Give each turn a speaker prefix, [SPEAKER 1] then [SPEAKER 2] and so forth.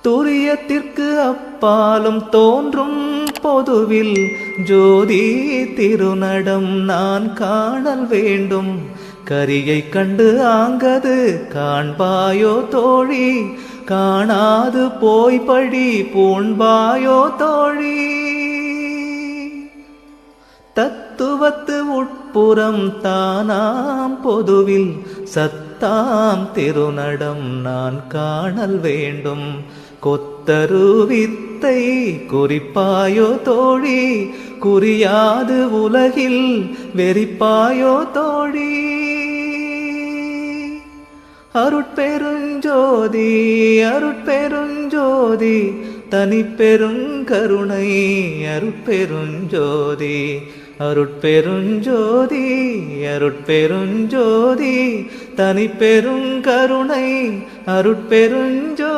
[SPEAKER 1] துரியத்திற்கு அப்பாலும் தோன்றும் பொதுவில் ஜோதி திருநடம் நான் காணல் வேண்டும். கரியை கண்டு ஆங்கது காண்பாயோ தோழி, காணாது போய்படி பூண்பாயோ தோழி. தத்துவத்து உட்புறம் தானாம் பொதுவில் சத்தாம் திருநடம் நான் காணல் வேண்டும். கொத்தரு வித்தை குறிப்பாயோ தோழி, குறியாது உலகில் வெறிப்பாயோ தோழி. அருட்பெருஞ்சோதி அருட்பெருஞ்சோதி தனிப்பெருங்கருணை அருட்பெருஞ்சோதி. அருட்பெருஞ்சோதி அருட்பெருஞ்சோதி தனிப்பெருங்கருணை அருட்பெருஞ்சோதி.